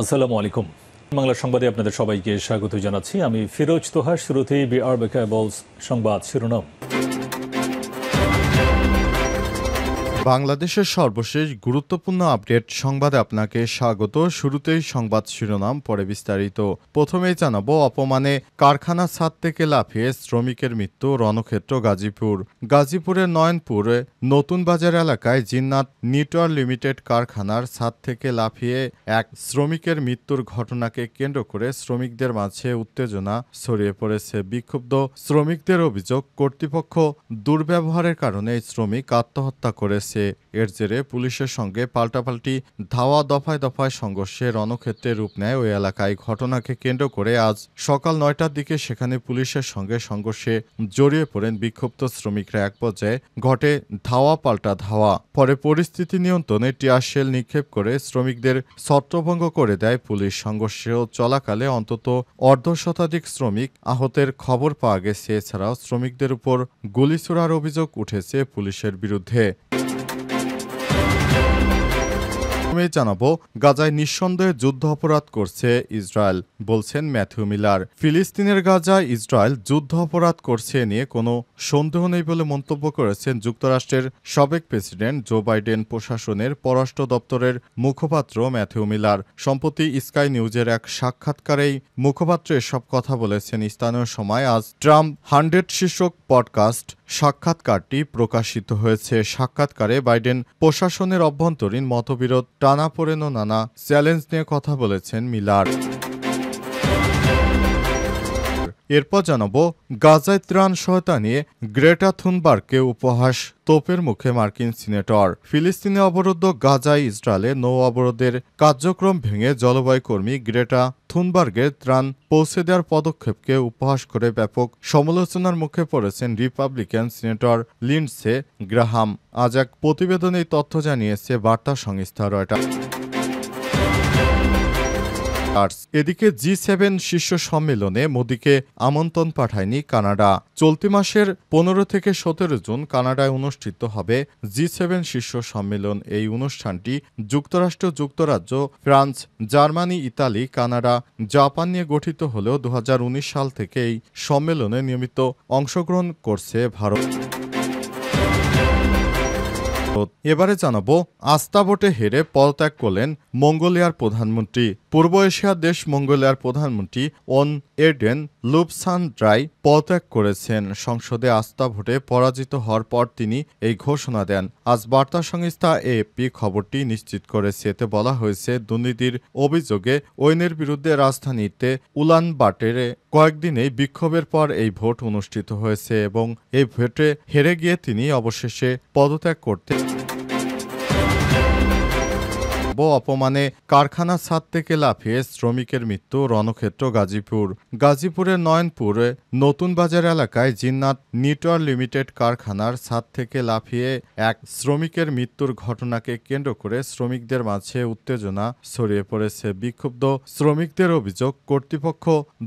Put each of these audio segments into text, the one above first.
আসসালামু আলাইকুম। বাংলা সংবাদে আপনাদের সবাইকে স্বাগত জানাচ্ছি। আমি ফিরোজ তোহা। শুরুতেই বিআরবি কেবলস সংবাদ শিরোনাম। বাংলাদেশের সর্বশেষ গুরুত্বপূর্ণ আপডেট সংবাদে আপনাকে স্বাগত। শুরুতেই সংবাদ শিরোনাম, পরে বিস্তারিত। প্রথমেই জানাবো, অপমানে কারখানা ছাদ থেকে লাফিয়ে শ্রমিকের মৃত্যু রণক্ষেত্র গাজীপুর। গাজীপুরের নয়নপুরে নতুন বাজার এলাকায় জিন্নাত নিটওয়ার লিমিটেড কারখানার ছাদ থেকে লাফিয়ে এক শ্রমিকের মৃত্যুর ঘটনাকে কেন্দ্র করে শ্রমিকদের মাঝে উত্তেজনা ছড়িয়ে পড়েছে। বিক্ষুব্ধ শ্রমিকদের অভিযোগ, কর্তৃপক্ষ দুর্ব্যবহারের কারণে শ্রমিক আত্মহত্যা করেছে। এর জেরে পুলিশের সঙ্গে পাল্টাপাল্টি ধাওয়া, দফায় দফায় সংঘর্ষে রণক্ষেত্রে রূপ নেয় ওই এলাকায়। ঘটনাকে কেন্দ্র করে আজ সকাল ৯টার দিকে সেখানে পুলিশের সঙ্গে সংঘর্ষে জড়িয়ে পড়েন বিক্ষুব্ধ শ্রমিকরা। এক পর্যায়ে ঘটে ধাওয়া পাল্টা ধাওয়া। পরে পরিস্থিতি নিয়ন্ত্রণে টিয়ার শেল নিক্ষেপ করে শ্রমিকদের ছত্রভঙ্গ করে দেয় পুলিশ। সংঘর্ষ চলাকালে অন্তত অর্ধশতাধিক শ্রমিক আহতের খবর পাওয়া গেছে। এছাড়াও শ্রমিকদের উপর গুলি ছোড়ার অভিযোগ উঠেছে পুলিশের বিরুদ্ধে। জানাবো, গাজায় নিঃসন্দেহে যুদ্ধ অপরাধ করছে ইসরায়েল, বলছেন ম্যাথিউ মিলার। ফিলিস্তিনের গাজায় ইসরায়েল যুদ্ধ অপরাধ করছে নিয়ে কোনো সন্দেহ নেই বলে মন্তব্য করেছেন যুক্তরাষ্ট্রের সাবেক প্রেসিডেন্ট জো বাইডেন প্রশাসনের পররাষ্ট্র দপ্তরের মুখপাত্র ম্যাথিউ মিলার। সম্প্রতি স্কাই নিউজের এক সাক্ষাৎকারেই মুখপাত্র এসব কথা বলেছেন। স্থানীয় সময় আজ ট্রাম্প 100 শীর্ষক পডকাস্ট সাক্ষাৎকারটি প্রকাশিত হয়েছে। সাক্ষাৎকারে বাইডেন প্রশাসনের অভ্যন্তরীণ মতবিরোধ, টানাপোড়েন ও নানা চ্যালেঞ্জ নিয়ে কথা বলেছেন মিলার। এরপর জানাবো, গাজায় ত্রাণ সহায়তা নিয়ে গ্রেটা থুনবার্গকে উপহাস, তোপের মুখে মার্কিন সিনেটর। ফিলিস্তিনে অবরুদ্ধ গাজায় ইসরায়েলের নৌ অবরোধের কার্যক্রম ভেঙে জলবায়ু কর্মী গ্রেটা থুনবার্গের ত্রাণ পৌঁছে দেওয়ার পদক্ষেপকে উপহাস করে ব্যাপক সমালোচনার মুখে পড়েছেন রিপাবলিকান সিনেটর লিন্ডসে গ্রাহাম। আজ এক প্রতিবেদনে এই তথ্য জানিয়েছে বার্তা সংস্থা রয়টার্স। এদিকে G7 শীর্ষ সম্মেলনে মোদিকে আমন্ত্রণ পাঠায়নি কানাডা। চলতি মাসের 15 থেকে 17 জুন কানাডায় অনুষ্ঠিত হবে G7 শীর্ষ সম্মেলন। এই অনুষ্ঠানটি যুক্তরাষ্ট্র, যুক্তরাজ্য, France, Germany, Italy, Canada, Japan নিয়ে গঠিত হলেও 2019 সাল থেকে এই সম্মেলনে নিয়মিত অংশগ্রহণ করছে ভারত। এবারে জানাবো, আস্থা ভোটে হেরে পদত্যাগ করলেন মঙ্গোলিয়ার প্রধানমন্ত্রী। পূর্ব এশিয়ার দেশ মঙ্গোলিয়ার প্রধানমন্ত্রী ওন এডেন লুপসান্ড্রাই পদত্যাগ করেছেন। সংসদে আস্থা ভোটে পরাজিত হওয়ার পর তিনি এই ঘোষণা দেন। আজ বার্তা সংস্থা এএফপি খবরটি নিশ্চিত করেছে। এতে বলা হয়েছে, দুর্নীতির অভিযোগে ওয়েনের বিরুদ্ধে রাজধানীতে উলান বাটারে কয়েকদিনেই বিক্ষোভের পর এই ভোট অনুষ্ঠিত হয়েছে এবং এই ভোটে হেরে গিয়ে তিনি অবশেষে পদত্যাগ করতে। অপমানে কারখানা ছাদ থেকে লাফিয়ে শ্রমিকের মৃত্যু রণক্ষেত্র গাজীপুর। গাজীপুরের নয়নপুরে নতুন বাজার এলাকায় জিন্নাত নিটওয়ার লিমিটেড কারখানার ছাদ থেকে লাফিয়ে এক শ্রমিকের মৃত্যুর ঘটনাকে কেন্দ্র করে শ্রমিকদের মাঝে উত্তেজনা ছড়িয়ে পড়েছে। বিক্ষুব্ধ শ্রমিকদের অভিযোগ, কর্তৃপক্ষ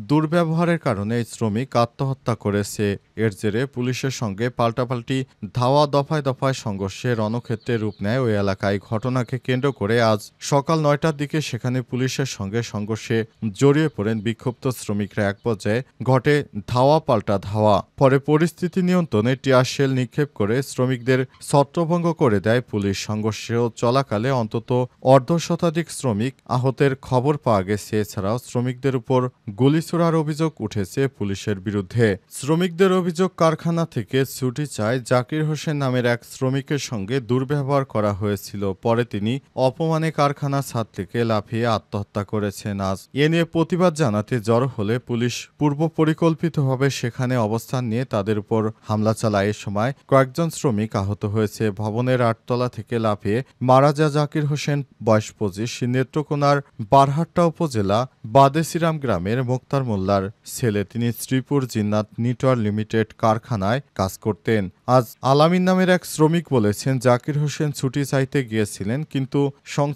দুর্ব্যবহারের কারণে শ্রমিক আত্মহত্যা করেছে। এর জেরে পুলিশের সঙ্গে পাল্টাপাল্টি ধাওয়া, দফায় দফায় সংঘর্ষে রণক্ষেত্রে রূপ নেয় ওই এলাকায়। ঘটনাকে কেন্দ্র করে আজ সকাল ৯টার দিকে সেখানে পুলিশের সঙ্গে সংঘর্ষে জড়িয়ে পড়েন বিক্ষুব্ধ শ্রমিকরা। এক পর্যায়ে ঘটে ধাওয়া পাল্টা ধাওয়া। পরে পরিস্থিতি নিয়ন্ত্রণে টিয়ার শেল নিক্ষেপ করে শ্রমিকদের ছত্রভঙ্গ করে দেয় পুলিশ। সংঘর্ষ চলাকালে অন্তত অর্ধশতাধিক শ্রমিক আহতের খবর পাওয়া গেছে। এছাড়াও শ্রমিকদের উপর গুলি ছোড়ার অভিযোগ উঠেছে পুলিশের বিরুদ্ধে। শ্রমিকদের অভিযোগ, কারখানা থেকে ছুটি চায় জাকির হোসেন নামের এক শ্রমিকের সঙ্গে দুর্ব্যবহার করা হয়েছিল। পরে তিনি অপমানে কারখানা ছাদ থেকে লাফিয়ে আত্মহত্যা করেছেন। আজ এ নিয়ে প্রতিবাদ জানাতে জড়ো হলে পুলিশ পূর্ব পরিকল্পিতভাবে সেখানে অবস্থান নিয়ে তাদের উপর হামলা চালায়। এ সময় কয়েকজন শ্রমিক আহত হয়েছে। ভবনের 8 তলা থেকে লাফিয়ে মারা যায় জাকির হোসেন, বয়স 25, নেত্রকোনার বারহাট্টা উপজেলা বাদেসিরাম গ্রামের মোক্তার মোল্লার ছেলে। তিনি শ্রীপুর জিন্নাত নিটওয়ার লিমিটেড কারখানায় কাজ করতেন। আজ আলামিন নামের এক শ্রমিক বলেছেন, জাকির হোসেন ছুটি চাইতে গিয়েছিলেন, কিন্তু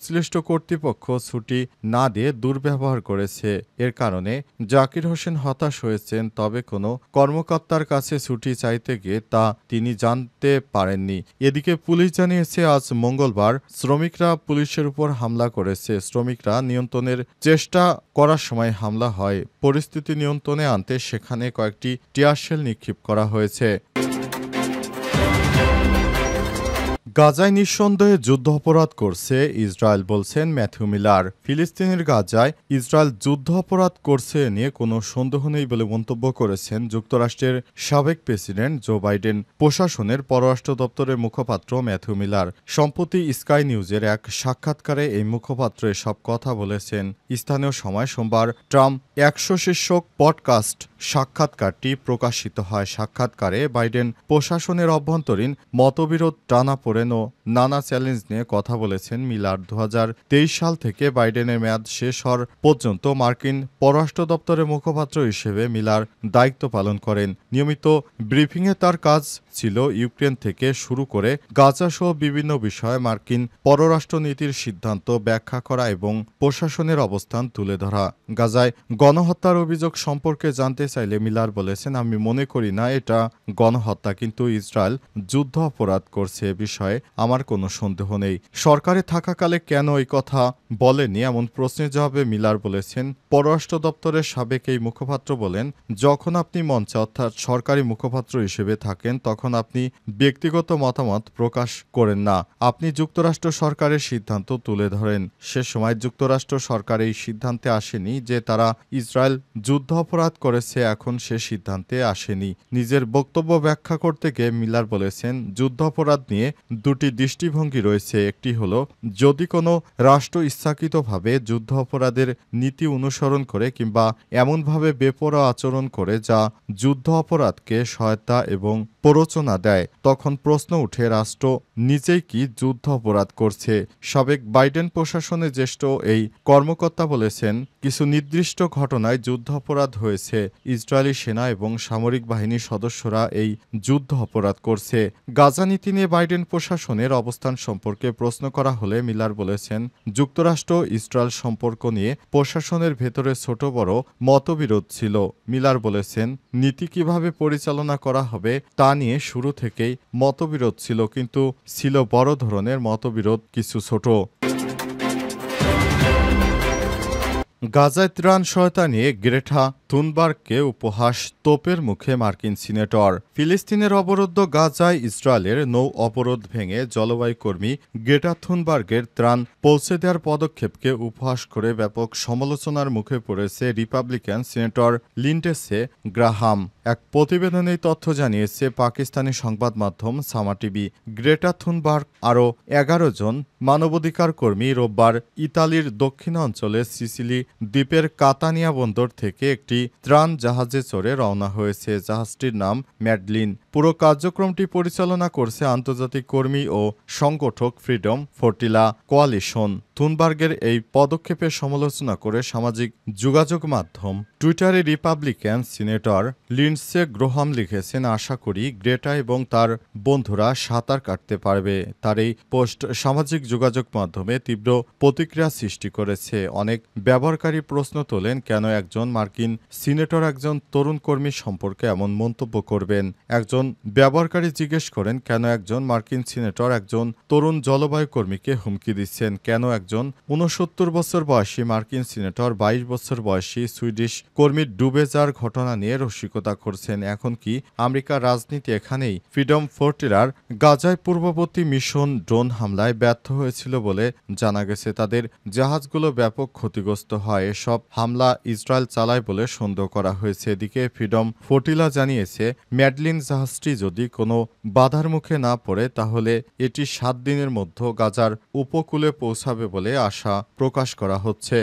সংশ্লিষ্ট কর্তৃপক্ষ ছুটি না দিয়ে দুর্ব্যবহার করেছে। এর কারণে জাকির হোসেন হতাশ হয়েছেন, তবে কোনো কর্মকর্তার কাছে ছুটি চাইতে গিয়ে তা তিনি জানতে পারেননি। এদিকে পুলিশ জানিয়েছে, আজ মঙ্গলবার শ্রমিকরা পুলিশের উপর হামলা করেছে। শ্রমিকরা নিয়ন্ত্রণের চেষ্টা করার সময় হামলা হয়। পরিস্থিতি নিয়ন্ত্রণে আনতে সেখানে কয়েকটি টিয়ারশেল নিক্ষেপ করা হয়েছে। গাজায় নিঃসন্দেহে যুদ্ধ অপরাধ করছে ইসরায়েল, বলছেন ম্যাথিউ মিলার। ফিলিস্তিনের গাজায় ইসরায়েল যুদ্ধ অপরাধ করছে নিয়ে কোনো সন্দেহ নেই বলে মন্তব্য করেছেন যুক্তরাষ্ট্রের সাবেক প্রেসিডেন্ট জো বাইডেন প্রশাসনের পররাষ্ট্র দপ্তরের মুখপাত্র ম্যাথিউ মিলার। সম্প্রতি স্কাই নিউজের এক সাক্ষাৎকারে এই মুখপাত্র এসব কথা বলেছেন। স্থানীয় সময় সোমবার ট্রাম্প 100 শীর্ষক পডকাস্ট সাক্ষাৎকারটি প্রকাশিত হয়। সাক্ষাৎকারে বাইডেন প্রশাসনের অভ্যন্তরীণ মতবিরোধ, টানাপোড়েন ও নানা চ্যালেঞ্জ নিয়ে কথা বলেছেন মিলার। 2023 সাল থেকে বাইডেনের মেয়াদ শেষ হওয়ার পর্যন্ত মার্কিন পররাষ্ট্র দপ্তরের মুখপাত্র হিসেবে মিলার দায়িত্ব পালন করেন। নিয়মিত ব্রিফিংয়ে তার কাজ ছিল ইউক্রেন থেকে শুরু করে গাজাসহ বিভিন্ন বিষয়ে মার্কিন পররাষ্ট্রনীতির সিদ্ধান্ত ব্যাখ্যা করা এবং প্রশাসনের অবস্থান তুলে ধরা। গাজায় গণহত্যার অভিযোগ সম্পর্কে জানতে চাইলে মিলার বলেছেন, আমি মনে করি না এটা গণহত্যা, কিন্তু ইসরায়েল যুদ্ধ অপরাধ করছে এ বিষয়ে আমার কোনো সন্দেহ নেই। সরকারে থাকাকালে কেন এই কথা বলেনি এমন প্রশ্নের জবাবে মিলার বলেছেন, পররাষ্ট্র দপ্তরের সাবেক এই মুখপাত্র বলেন, যখন আপনি মঞ্চে অর্থাৎ সরকারি মুখপাত্র হিসেবে থাকেন তখন আপনি ব্যক্তিগত মতামত প্রকাশ করেন না, আপনি যুক্তরাষ্ট্র সরকারের সিদ্ধান্ত তুলে ধরেন। সে সময় যুক্তরাষ্ট্র সরকার এই সিদ্ধান্তে আসেনি যে তারা ইসরায়েল যুদ্ধ অপরাধ করেছে, এখন সে সিদ্ধান্তে আসেনি। নিজের বক্তব্য ব্যাখ্যা করতে গিয়ে মিলার বলেছেন, যুদ্ধ অপরাধ নিয়ে দুটি দৃষ্টিভঙ্গি রয়েছে। একটি হলো, যদি কোনো রাষ্ট্র ইচ্ছাকৃতভাবে যুদ্ধ অপরাধের নীতি অনুসরণ করে কিংবা এমনভাবে বেপরোয়া আচরণ করে যা যুদ্ধ অপরাধকে সহায়তা এবং প্ররোচনা দেয়, তখন প্রশ্ন উঠে রাষ্ট্র নিজেই কি যুদ্ধ অপরাধ করছে। সাবেক বাইডেন প্রশাসনের জ্যেষ্ঠ এই কর্মকর্তা বলেছেন, কিছু নির্দিষ্ট ঘটনায় যুদ্ধ অপরাধ হয়েছে। ইসরায়েলি সেনা এবং সামরিক বাহিনীর সদস্যরা এই যুদ্ধ অপরাধ করছে। গাজা নীতি নিয়ে বাইডেন প্রশাসনের অবস্থান সম্পর্কে প্রশ্ন করা হলে মিলার বলেছেন, যুক্তরাষ্ট্র ইসরায়েল সম্পর্ক নিয়ে প্রশাসনের ভেতরে ছোট বড় মতবিরোধ ছিল। মিলার বলেছেন, নীতি কিভাবে পরিচালনা করা হবে তা নিয়ে শুরু থেকেই মতবিরোধ ছিল, কিন্তু ছিল বড় ধরনের মতবিরোধ, কিছু ছোট। গাজায় ত্রাণ সহায়তা নিয়ে গ্রেটা থুনবার্গকে উপহাস, তোপের মুখে মার্কিন সিনেটর। ফিলিস্তিনের অবরুদ্ধ গাজায় ইসরায়েলের নৌ অবরোধ ভেঙে জলবায়ু কর্মী গ্রেটা থুনবার্গের ত্রাণ পৌঁছে দেওয়ার পদক্ষেপকে উপহাস করে ব্যাপক সমালোচনার মুখে পড়েছে রিপাবলিকান সিনেটর লিন্ডসে গ্রাহাম। এক প্রতিবেদনে তথ্য জানিয়েছে পাকিস্তানি সংবাদ মাধ্যম সামা টিভি। গ্রেটা থুনবার্গ আরও 11 জন মানবাধিকার কর্মী রোববার ইতালির দক্ষিণাঞ্চলে সিসিলি দ্বীপের কাতানিয়া বন্দর থেকে একটি ত্রাণ জাহাজে চড়ে রওনা হয়েছে। জাহাজটির নাম ম্যাডলিন। পুরো কার্যক্রমটি পরিচালনা করছে আন্তর্জাতিক কর্মী ও সংগঠক ফ্রিডম ফোর্টিলা কোয়ালিশন। থুনবার্গের এই পদক্ষেপের সমালোচনা করে সামাজিক যোগাযোগ মাধ্যম টুইটারে রিপাবলিকান সিনেটর লিন্ডসে গ্রাহাম লিখেছেন, আশা করি গ্রেটা এবং তার বন্ধুরা সাঁতার কাটতে পারবে। তার এই পোস্ট সামাজিক যোগাযোগ মাধ্যমে তীব্র প্রতিক্রিয়া সৃষ্টি করেছে। অনেক ব্যবহারকারী প্রশ্ন তোলেন, কেন একজন মার্কিন সিনেটর একজন তরুণ কর্মী সম্পর্কে এমন মন্তব্য করবেন। একজন ব্যবহারকারী জিজ্ঞেস করেন, কেন একজন মার্কিন সিনেটর একজন তরুণ জলবায়ু কর্মীকে হুমকি দিচ্ছেন, কেন একজন 69 বছর বয়সী মার্কিন সিনেটর 22 বছর বয়সী সুইডিশ কর্মীর ডুবে যাওয়ার ঘটনা নিয়ে রসিকতা করছেন। এখন কি আমেরিকার রাজনীতি এখানেই? ফ্রিডম ফোর্টিলার গাজায় পূর্ববর্তী মিশন ড্রোন হামলায় ব্যর্থ হয়েছিল বলে জানা গেছে। তাদের জাহাজগুলো ব্যাপক ক্ষতিগ্রস্ত হয়। এসব হামলা ইসরায়েল চালায় বলে সন্দেহ করা হয়েছে। এদিকে ফ্রিডম ফোর্টিলা জানিয়েছে, ম্যাডলিন জাহাজটি যদি কোনো বাধার মুখে না পড়ে তাহলে এটি 7 দিনের মধ্যে গাজার উপকূলে পৌঁছাবে বলে আশা প্রকাশ করা হচ্ছে।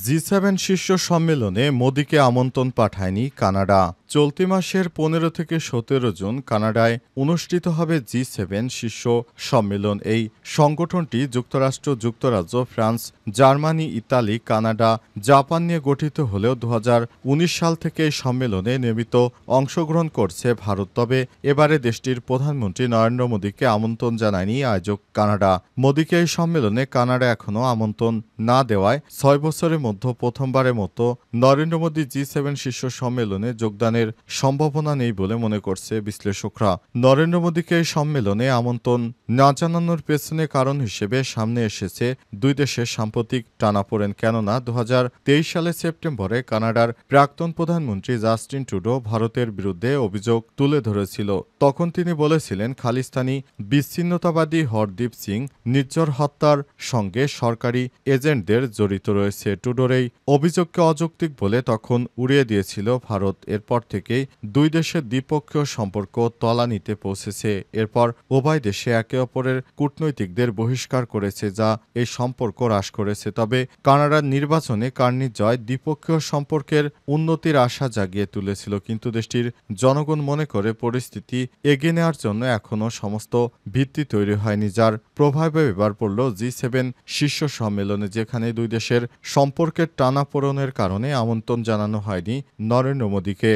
G7 শীর্ষ সম্মেলনে মোদিকে আমন্ত্রণ পাঠায়নি কানাডা। চলতি মাসের 15 থেকে 17 জুন কানাডায় অনুষ্ঠিত হবে G7 শীর্ষ সম্মেলন। এই সংগঠনটি যুক্তরাষ্ট্র, যুক্তরাজ্য, France, Germany, Italy, Canada, Japan নিয়ে গঠিত হলেও 2019 সাল থেকে এই সম্মেলনে নিয়মিত অংশগ্রহণ করছে ভারত। তবে এবারে দেশটির প্রধানমন্ত্রী নরেন্দ্র মোদীকে আমন্ত্রণ জানায়নি আয়োজক কানাডা। মোদীকে এই সম্মেলনে কানাডা এখনও আমন্ত্রণ না দেওয়ায় 6 বছরের মধ্যে প্রথমবারের মতো নরেন্দ্র মোদী G7 শীর্ষ সম্মেলনে যোগদানের সম্ভাবনা নেই বলে মনে করছে বিশ্লেষকরা। নরেন্দ্র মোদীকে এই সম্মেলনে আমন্ত্রণ না জানানোর পেছনে কারণ হিসেবে সামনে এসেছে দুই দেশের সাম্প্রতিক টানাপোড়েন। কেননা 2023 সালের সেপ্টেম্বরে কানাডার প্রাক্তন প্রধানমন্ত্রী জাস্টিন ট্রুডো ভারতের বিরুদ্ধে অভিযোগ তুলে ধরেছিল। তখন তিনি বলেছিলেন, খালিস্তানি বিচ্ছিন্নতাবাদী হরদীপ সিং নির্ঝর হত্যার সঙ্গে সরকারি এজেন্টদের জড়িত রয়েছে। ট্রুডোর এই অভিযোগকে অযৌক্তিক বলে তখন উড়িয়ে দিয়েছিল ভারত। এরপর থেকেই দুই দেশের দ্বিপক্ষীয় সম্পর্ক তলানিতে পৌঁছেছে। এরপর উভয় দেশে একে অপরের কূটনৈতিকদের বহিষ্কার করেছে, যা এই সম্পর্ক হ্রাস করেছে। তবে কানাডার নির্বাচনে কার্নির জয় দ্বিপক্ষীয় সম্পর্কের উন্নতির আশা জাগিয়ে তুলেছিল, কিন্তু দেশটির জনগণ মনে করে পরিস্থিতি এগিয়ে নেওয়ার জন্য এখনও সমস্ত ভিত্তি তৈরি হয়নি, যার প্রভাবে এবার পড়ল G7 শীর্ষ সম্মেলনে, যেখানে দুই দেশের সম্পর্কের টানাপোড়েনের কারণে আমন্ত্রণ জানানো হয়নি নরেন্দ্র মোদীকে।